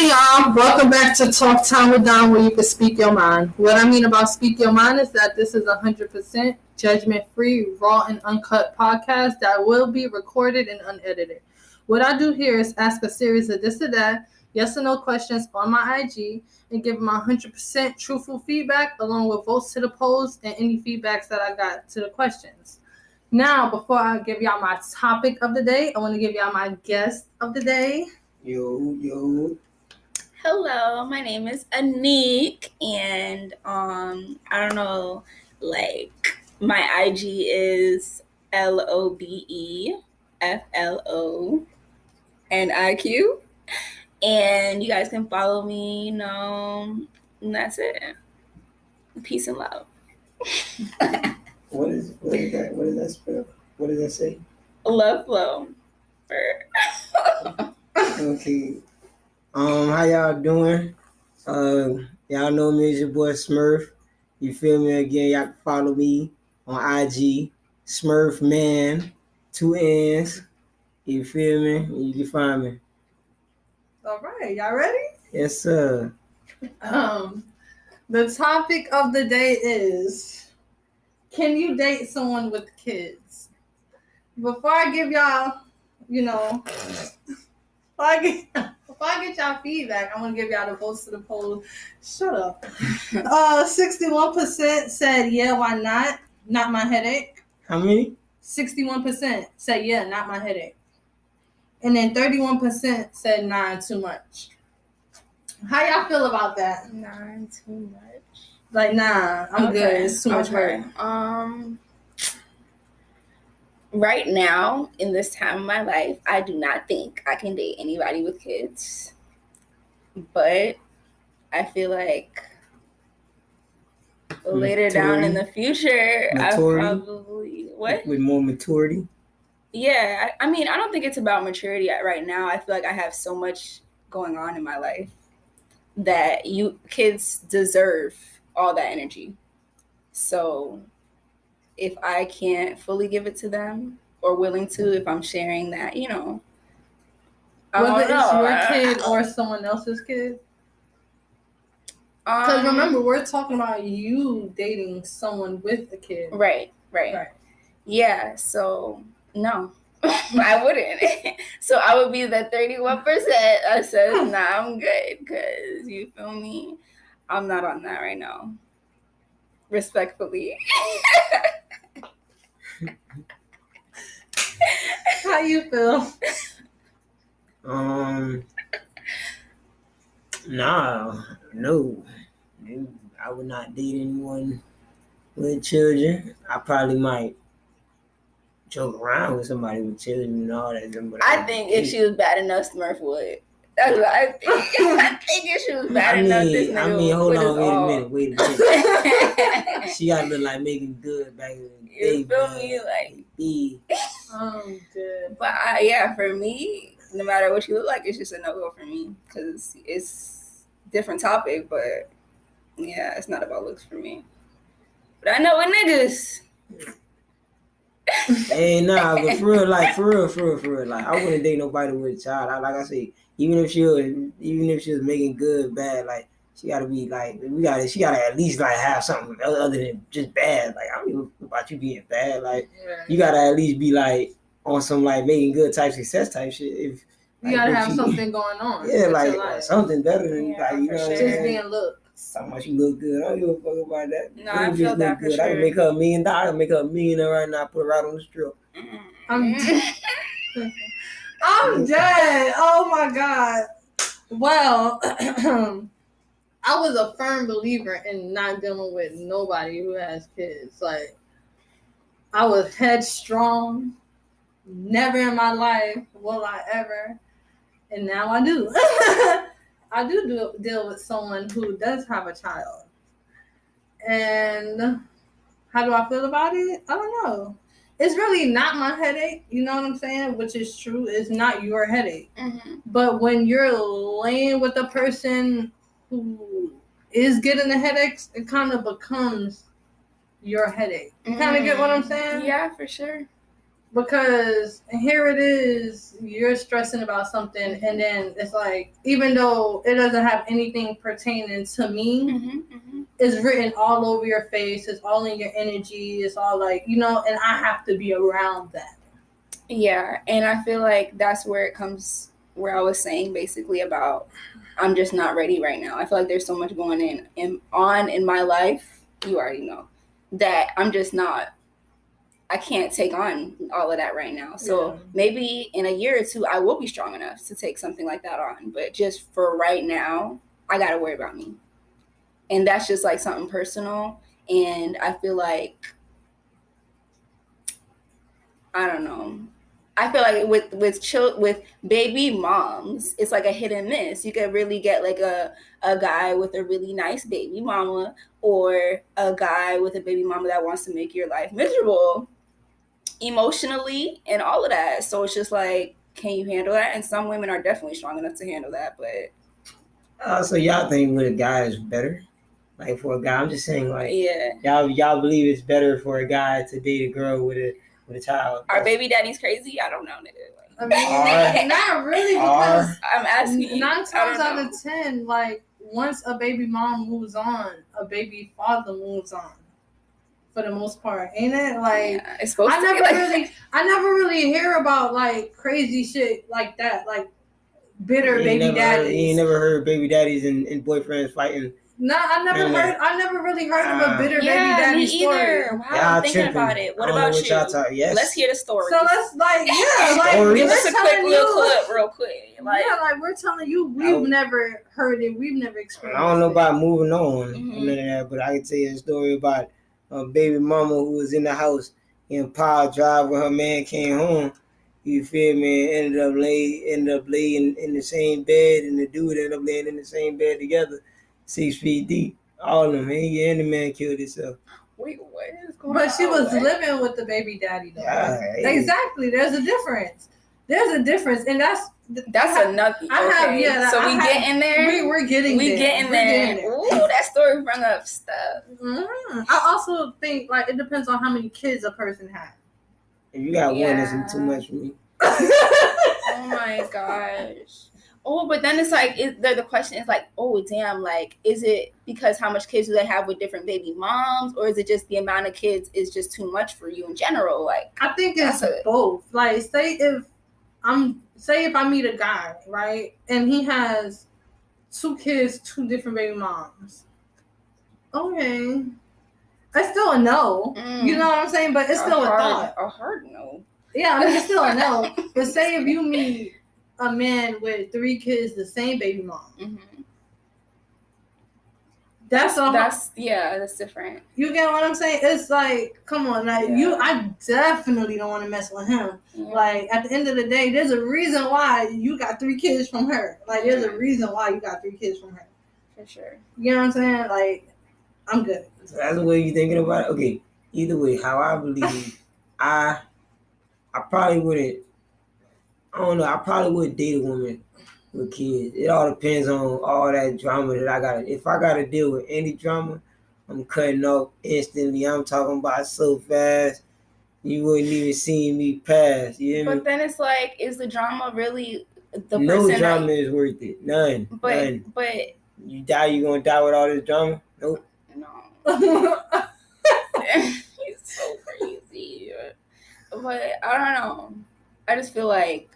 Hey y'all, welcome back to Talk Time with Don, where you can speak your mind. What I mean about speak your mind is that this is 100% judgment-free, raw and uncut podcast that will be recorded and unedited. What I do here is ask a series of this or that, yes or no questions on my IG, and give my 100% truthful feedback along with votes to the polls and any feedbacks that I got to the questions. Now, before I give y'all my topic of the day, I want to give y'all my guest of the day. Yo. Hello, my name is Anik, and I don't know, my IG is LOBEFLONIQ, and you guys can follow me. And that's it. Peace and love. What is that? What does that spell? What does that say? Love flow. Okay. How y'all doing? Y'all know me as your boy Smurf. You feel me? Again, y'all can follow me on IG, Smurf Man, 2 N's. You feel me? You can find me. All right, y'all ready? Yes, sir. The topic of the day is, can you date someone with kids? Before I give y'all, before I get y'all feedback, I'm gonna give y'all the votes to the poll. Shut up. 61% said yeah, why not? Not my headache. How many? 61% said yeah, not my headache. And then 31% said nah, too much. How y'all feel about that? Nah, too much. Like, nah, I'm good. It's too much work. Right now, in this time of my life, I do not think I can date anybody with kids. But I feel like later down in the future, I probably... What? With more maturity? Yeah, I mean, I don't think it's about maturity right now. I feel like I have so much going on in my life that kids deserve all that energy. So if I can't fully give it to them or willing to, if I'm sharing that, whether it's your kid or someone else's kid. Because remember, we're talking about you dating someone with a kid. Right. Yeah, so no, I wouldn't. So I would be the 31% that says, nah, I'm good, because you feel me? I'm not on that right now. Respectfully. How you feel? No. I would not date anyone with children. I probably might joke around with somebody with children and all that. But I think if she was bad enough, Smurf would. That's what I think. I think if she was bad enough, this nigga would hold quit on, wait a minute. She gotta look like Megan Good back in the day. You feel me? Good. But for me, no matter what she look like, it's just a no-go for me. Because it's different topic, but yeah, it's not about looks for me. But I know with niggas. Hey, nah, but for real, like I wouldn't date nobody with a child. Like I say, even if she was making good, bad, like she gotta be like she gotta at least like have something other than just bad. Like I don't know about you being bad. Like you gotta at least be like on some like making good type success type shit. If you gotta have something going on. Yeah, like something better than you know what I'm saying? Just being looked. Talking about you look good. I don't give a fuck about that. No, I feel that for sure. I can make her $1 million. I can make her $1 million right now. Put her right on the strip. I'm dead. Oh my god. Well, I was a firm believer in not dealing with nobody who has kids. Like, I was headstrong. Never in my life will I ever. And now I do. I do deal with someone who does have a child. And how do I feel about it? I don't know. It's really not my headache, you know what I'm saying? Which is true. It's not your headache. Mm-hmm. But when you're laying with a person who is getting the headaches, it kind of becomes your headache. You kind of get what I'm saying? Yeah, for sure. Because here it is, you're stressing about something, and then it's like, even though it doesn't have anything pertaining to me, it's written all over your face, it's all in your energy, it's all like, and I have to be around that. Yeah, and I feel like that's where it comes, where I was saying basically about I'm just not ready right now. I feel like there's so much going on in my life, you already know, that I'm just not, I can't take on all of that right now. So maybe in a year or two, I will be strong enough to take something like that on. But just for right now, I got to worry about me. And that's just like something personal. And I feel like, I don't know. I feel like with baby moms, it's like a hit and miss. You could really get like a guy with a really nice baby mama, or a guy with a baby mama that wants to make your life miserable emotionally and all of that. So it's just like, can you handle that? And some women are definitely strong enough to handle that. But so y'all think with a guy is better? Like for a guy, I'm just saying, like, yeah, y'all believe it's better for a guy to date a girl with a child. Are baby daddies crazy? I don't know, nigga. I mean, not really, because I'm asking you. 9 times out of 10, like, once a baby mom moves on, a baby father moves on. For the most part, ain't it? Like, it's supposed I never really hear about like crazy shit like that, like bitter baby daddies. You ain't never heard baby daddies and boyfriends fighting. No, I never really heard of a bitter baby daddy story. Either. Wow, I'm thinking about it. What about you? Yes. Let's hear the story. So let's like, just a quick little clip, real quick. Like we're telling you, we've never heard it, we've never experienced it. I don't know about moving on, none of that, but I can tell you a story about a baby mama who was in the house in Power Drive when her man came home. You feel me? Ended up laying in the same bed, and the dude ended up laying in the same bed together, 6 feet deep. All of them. And the man killed himself. Wait, what is going on? But she was living with the baby daddy, though. Yeah, exactly. There's a difference. And that's another. So we getting there. We're getting there. Ooh, that story brought up stuff. Mm-hmm. I also think like it depends on how many kids a person has. If you got one, that's too much for me. Oh my gosh. Oh, but then it's like, the question is like, oh damn, like, is it because how much kids do they have with different baby moms, or is it just the amount of kids is just too much for you in general? Like, I think it's both. Like, say if I meet a guy, right, and he has 2 kids, 2 different baby moms. Okay. That's still a no. You know what I'm saying? But it's still a thought. A hard no. Yeah, I mean, it's still a no. But say if you meet a man with 3 kids, the same baby mom. Mm-hmm. That's different. You get what I'm saying? It's like, come on, like I definitely don't want to mess with him. Yeah. Like at the end of the day, there's a reason why you got 3 kids from her. Like there's a reason why you got 3 kids from her. For sure. You know what I'm saying? Like, I'm good. So that's the way you're thinking about it? Okay. Either way, how I believe, I probably wouldn't. I don't know. I probably would date a woman with kids. It all depends on all that drama that I got. If I got to deal with any drama, I'm cutting off instantly. I'm talking about so fast, you wouldn't even see me pass. You hear me? But then it's like, is the drama really the no person? No drama is worth it. None. None. But you gonna die with all this drama? Nope. No. He's so crazy. But I don't know. I just feel like,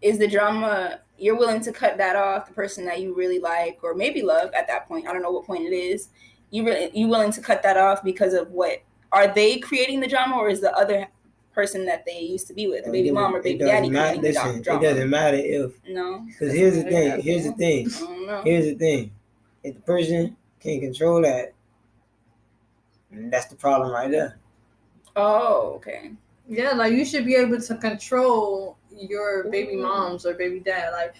is the drama, you're willing to cut that off, the person that you really like or maybe love at that point. I don't know what point it is. You willing to cut that off because of what? Are they creating the drama, or is the other person that they used to be with, the baby mom or baby daddy, creating the drama? It doesn't matter if. No. Because here's the thing. If the person can't control that, that's the problem right there. Oh, okay. Yeah, like you should be able to control your baby moms or baby dad. Like,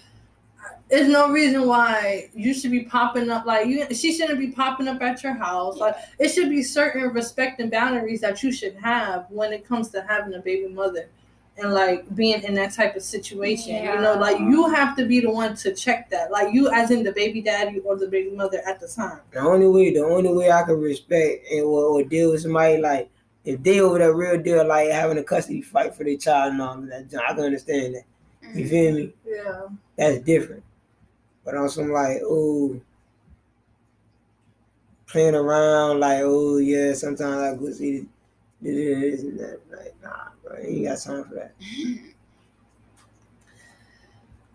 there's no reason why you should be popping up. Like, she shouldn't be popping up at your house. Like, it should be certain respect and boundaries that you should have when it comes to having a baby mother and like being in that type of situation. You know, like you have to be the one to check that. Like you, as in the baby daddy or the baby mother at the time. The only way I can respect and or deal with somebody like If they over that real deal, like having a custody fight for their child and all that, I can understand that. You feel me? Yeah. That's different. But on some like, oh, playing around, like, oh yeah, sometimes I go see this and that. Like, nah, bro, you ain't got time for that.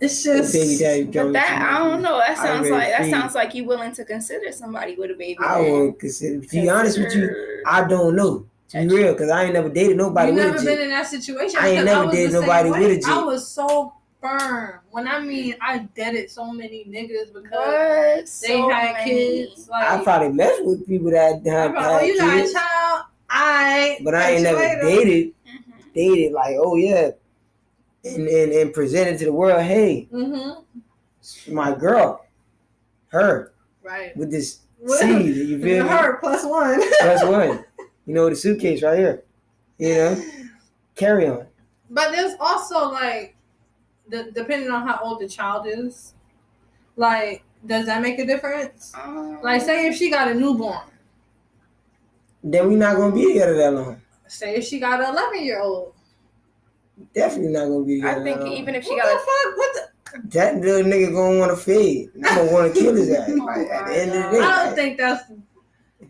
It's just baby daddy But drumming that too I much. don't know. That sounds already like that feel sounds like you willing to consider somebody with a baby. I then. won't consider. To be honest with you, I don't know. To be real, because I ain't never dated nobody you with never a been jit. in that situation. I ain't because never was dated the same nobody way. with a jit. I was so firm. When I mean I dated so many niggas because What? they had kids. Like I probably messed with people that had oh, you got a kids, child. but I ain't never dated like, oh yeah, and presented to the world, hey, my girl, her, right, with this seed, you feel me? Her plus one. Plus one. You know, the suitcase right here. You know, carry on. But there's also like, depending on how old the child is, like, does that make a difference? Like, say if she got a newborn, then we not gonna be together that long. Say if she got an 11-year-old, definitely not gonna be together. I think that long. even if she what got the fuck? What the? That little nigga gonna want to fade. I'm gonna want to kill his ass. Like, at the end of the day, I don't think that's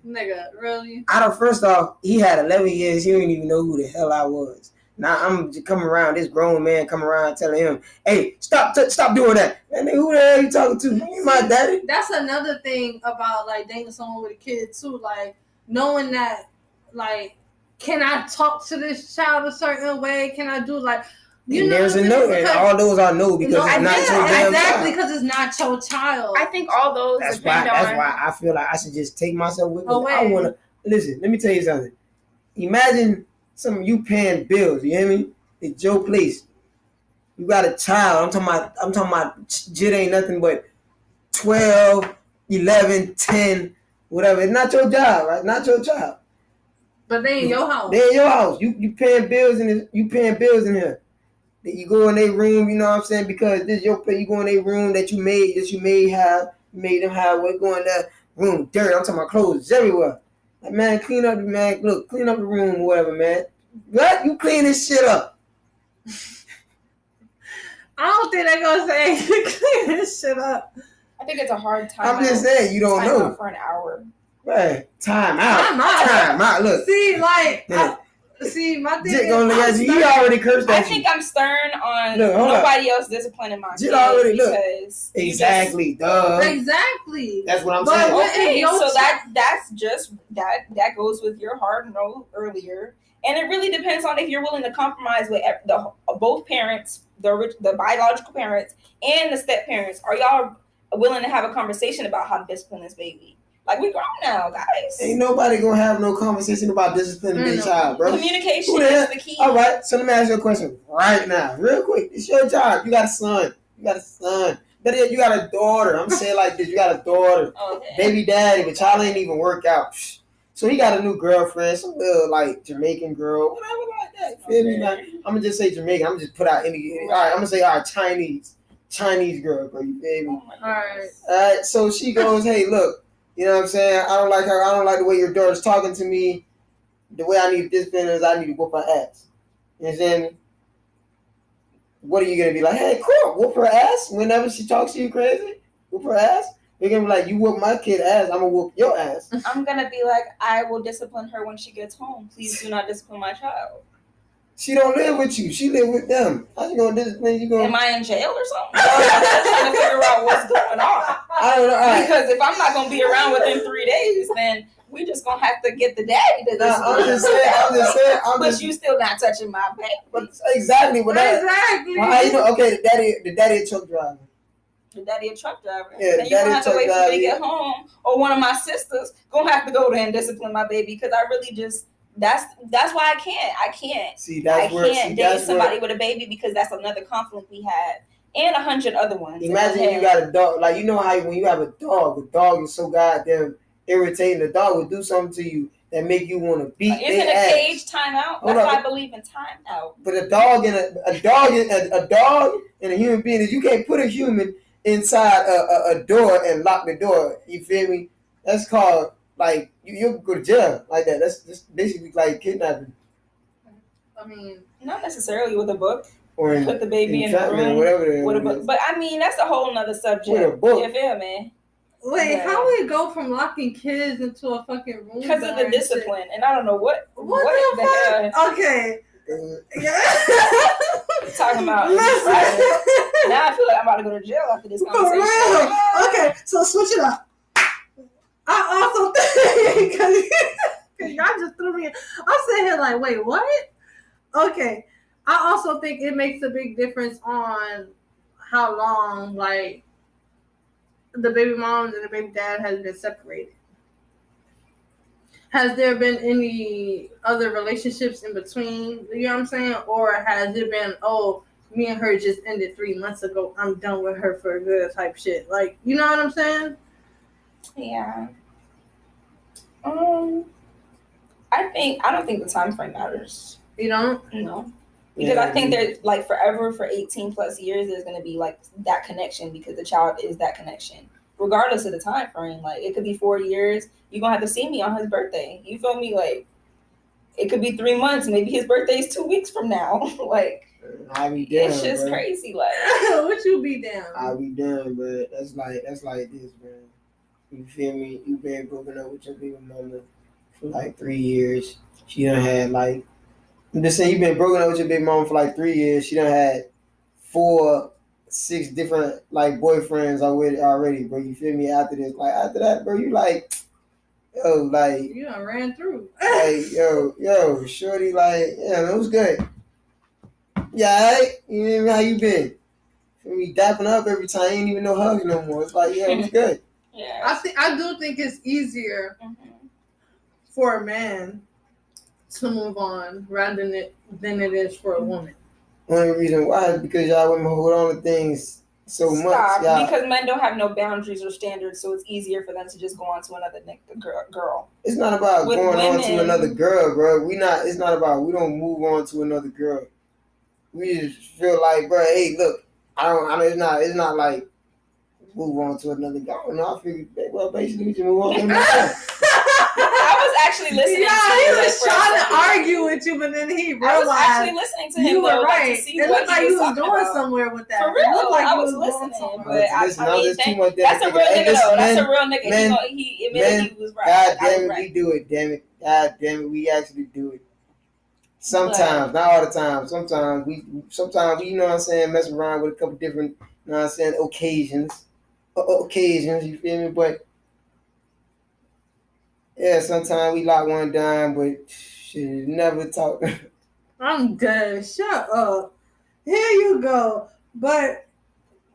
nigga really. First off, he had 11 years. He didn't even know who the hell I was. Now I'm just coming around. This grown man coming around telling him, "Hey, stop doing that." And then who the hell you talking to? You my daddy. That's another thing about like dating someone with a kid too. Like knowing that, like, can I talk to this child a certain way? Can I do like? You and know, there's a no, and all those are no because it's not your damn exactly child. because it's not your child. I think all those That's why I feel like I should just take myself with me. Away. I wanna listen. Let me tell you something. Imagine some of you paying bills. You hear me? It's your place. You got a child. I'm talking about. Jit ain't nothing but 12, 11, 10, whatever. It's not your job, right? Not your child. But they in your house. They in your house. You paying bills in here. You go in their room, you know what I'm saying? Because this is your place. You go in their room that you made them have. What go in that room? Dirt. I'm talking about clothes everywhere. Like, man, clean up the room or whatever, man. What? You clean this shit up. I don't think they're gonna say clean this shit up. I think it's a hard time. I'm just saying you don't know. For an hour. Right. Time out. Look. See, like, yeah. My thing Jit gonna look at you. He already cursed at you. I think I'm stern on look, nobody else disciplining my Jit kids already look. Exactly. Exactly. That's what I'm saying. Okay, so that's just that goes with your hard no earlier, and it really depends on if you're willing to compromise with both parents, the biological parents and the step parents. Are y'all willing to have a conversation about how to discipline this baby? Like, we grown now, guys. Ain't nobody gonna have no conversation about disciplining their child, bro. Communication is the key. All right, so let me ask you a question right now, real quick. It's your job. You got a son. Better yet, you got a daughter. I'm saying like this. You got a daughter. Okay. Baby daddy, but y'all ain't even work out. So he got a new girlfriend, some little like Jamaican girl, whatever like that. Feel me? Like, I'm gonna just say Jamaican. I'm gonna just put out any. All right, I'm gonna say Chinese girl, bro. You feel me? All right. So she goes, hey, look. You know what I'm saying? I don't like her. I don't like the way your daughter's talking to me. The way I need to discipline is I need to whoop her ass. You understand me? What are you going to be like? Hey, cool. Whoop her ass whenever she talks to you crazy? Whoop her ass? You're going to be like, you whoop my kid ass, I'm going to whoop your ass. I'm going to be like, I will discipline her when she gets home. Please do not discipline my child. She don't live with you. She live with them. How you going to discipline? Am I in jail or something? I'm just trying to figure out what's going on. I don't know. Right. Because if I'm not going to be around within 3 days, then we just going to have to get the daddy to this. I'm just saying. But you still not touching my baby. But exactly. But exactly. Well, you know, okay, the daddy a truck driver. The daddy a truck driver. Yeah, then you're going to have to wait for me to get home. Or one of my sisters going to have to go there and discipline my baby because I really just... That's why I can't. See, that's I can't date somebody with a baby because that's another conflict we had. And 100 other ones. Imagine you got a dog. Like, you know how when you have a dog is so goddamn irritating. The dog will do something to you that make you want to beat Isn't their ass. a cage timeout? That's why I believe in timeout. But a dog and a human being is you can't put a human inside a door and lock the door. You feel me? That's called like you'll go to jail like that. That's just basically like kidnapping. I mean, not necessarily with a book. Or Put the baby in the entrapment room or whatever. with a book. But I mean, that's a whole nother subject. With a book. You feel me? wait, Yeah. how we go from locking kids into a fucking room? Because of the and discipline, and I don't know what the hell fuck? Okay. Yeah. you're talking about. Listen. Now I feel like I'm about to go to jail after this For conversation. real. Okay, so switch it up. I also think because y'all just threw me. I'm sitting here like, wait, what? Okay. I also think it makes a big difference on how long, like, the baby moms and the baby dad has been separated. Has there been any other relationships in between? You know what I'm saying? Or has it been, oh, me and her just ended 3 months ago. I'm done with her for good type shit. Like, you know what I'm saying? Yeah. I don't think the time frame matters. You don't? No. Because I think there's like forever for 18 plus years, there's going to be like that connection because the child is that connection. Regardless of the time frame, like it could be 4 years. You're going to have to see me on his birthday. You feel me? Like it could be 3 months. Maybe his birthday is 2 weeks from now. Like I be down, it's just bro. crazy. Like What you be down? I be done, but that's like this, man. You feel me? You been broken up with your baby mama for like 3 years. She done had like, I'm just saying, you been broken up with your baby mama for like 3 years. She done had 4, 6 different like boyfriends already, bro. You feel me? After this, like after that, bro, you like, yo, like You done ran through. like yo, shorty, like, yeah, man, it was good. Yeah, right? You know how you been? Feel me? Dapping up every time. You ain't even no hugs no more. It's like, yeah, it was good. yeah. I do think it's easier for a man to move on rather than it is for a woman. Only reason why is because y'all women hold on to things so much. Y'all, Because men don't have no boundaries or standards, so it's easier for them to just go on to another girl. it's not about With going on to women- another girl, bro. It's not about, we don't move on to another girl. We just feel like, bro, hey, look, it's not like move on to another girl. No, I figured, well, basically we just move on to another girl. I was actually listening Yeah, to he you. was trying to argue with you, but then he I was actually realized listening to him. you were though, like, right. to see It what looked like he you was was talking going about. somewhere with that. For It real, looked like I you was going listening, somewhere. but I Listen, mean, there's too much that's a real nigga though. That's a real nigga. men- He admitted he was right. God I damn was it, right. we do it, damn it. God damn it, we actually do it. Sometimes, not all the time. Sometimes we, you know what I'm saying, mess around with a couple different, you know what I'm saying, occasions, you feel me? But yeah, sometimes we lock one down, but shit, never talk. I'm dead. Shut up. Here you go. But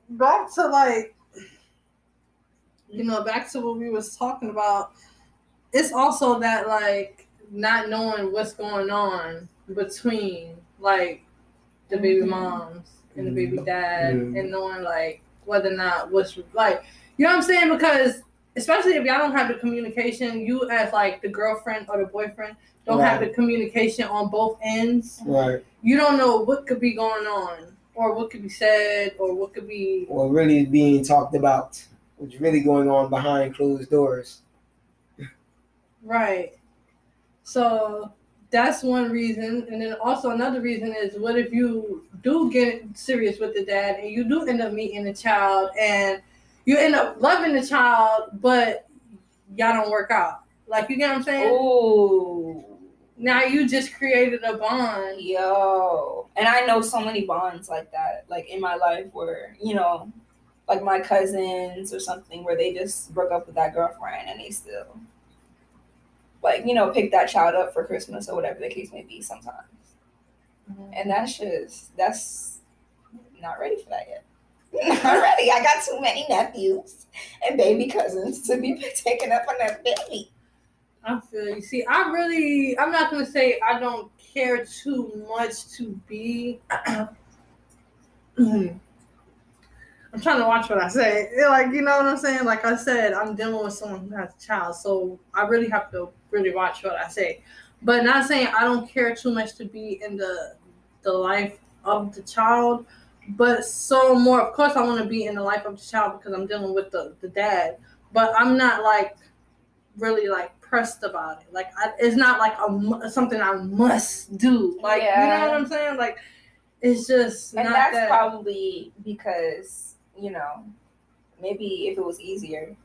back to like, back to what we was talking about. It's also that like not knowing what's going on between like the baby moms and the baby dad, and knowing like whether or not what's like, you know what I'm saying? Because especially if y'all don't have the communication, you as like the girlfriend or the boyfriend don't have the communication on both ends. Right. You don't know what could be going on, or what could be said, or what could be, or really is being talked about, what's really going on behind closed doors. right. So that's one reason. And then also another reason is, what if you do get serious with the dad and you do end up meeting the child and you end up loving the child, but y'all don't work out? Like, you get what I'm saying? Ooh. Now you just created a bond. Yo. And I know so many bonds like that, like in my life where, like my cousins or something where they just broke up with that girlfriend and they still, like, pick that child up for Christmas or whatever the case may be sometimes. Mm-hmm. And that's not ready for that yet. Not ready. I got too many nephews and baby cousins to be taken up on that baby. I feel you. See, I'm not going to say I don't care too much to be. I'm trying to watch what I say. Like, you know what I'm saying? Like I said, I'm dealing with someone who has a child, so I really have to really watch what I say. But not saying I don't care too much to be in the life of the child, but so more, of course, I want to be in the life of the child because I'm dealing with the dad. But I'm not like really like pressed about it. Like it's not like something I must do. Like you know what I'm saying? Like it's just and not that's that. probably because maybe if it was easier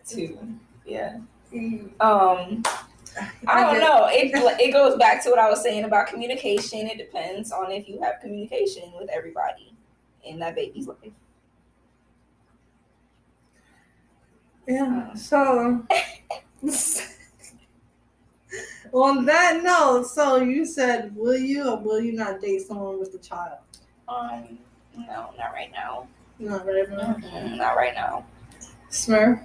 to I don't know. It goes back to what I was saying about communication. It depends on if you have communication with everybody in that baby's life. Yeah. So on that note, so you said, will you or will you not date someone with a child? No, not right now. Not right now. Not right now. Smurf.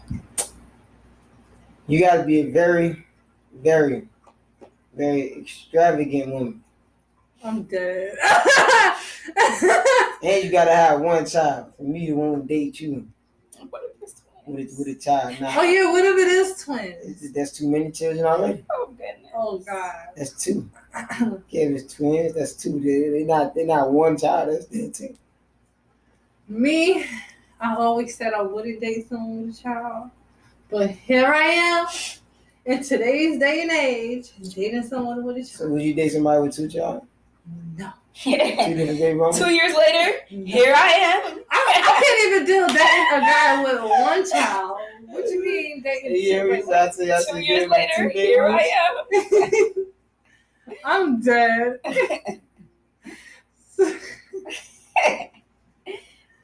You got to be a very, very, very extravagant woman. I'm dead. And you got to have one child for me to want to date you. What if it's twins? With a child. Nah, Oh yeah, what if it is twins? that's too many children already. Oh goodness. Oh God. That's two. Yeah, if it's twins, that's two. They're not one child. That's still two. Me, I always said I wouldn't date someone with a child, but here I am in today's day and age dating someone with a child. So would you date somebody with two child? No. Two different baby mamas? 2 years later, here I am. I can't even deal dating a guy with one child. What you mean dating? Yeah, we I said 2 years later, here I am. I'm dead.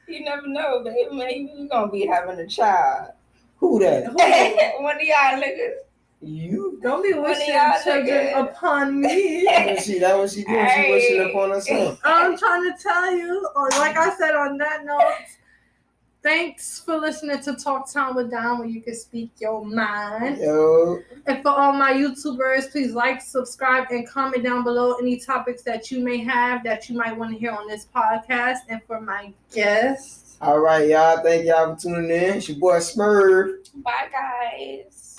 You never know, baby. Maybe we're gonna be having a child. Who that? One of y'all niggas. You? Don't be wishing y'all children niggas. upon me. That's what she doing. She wishing upon herself. I'm trying to tell you, or like I said on that note, thanks for listening to Talk Time with Dom, where you can speak your mind. Yo. And for all my YouTubers, please like, subscribe, and comment down below any topics that you may have that you might want to hear on this podcast. And for my guests. All right, y'all. Thank y'all for tuning in. It's your boy Smurf. Bye, guys.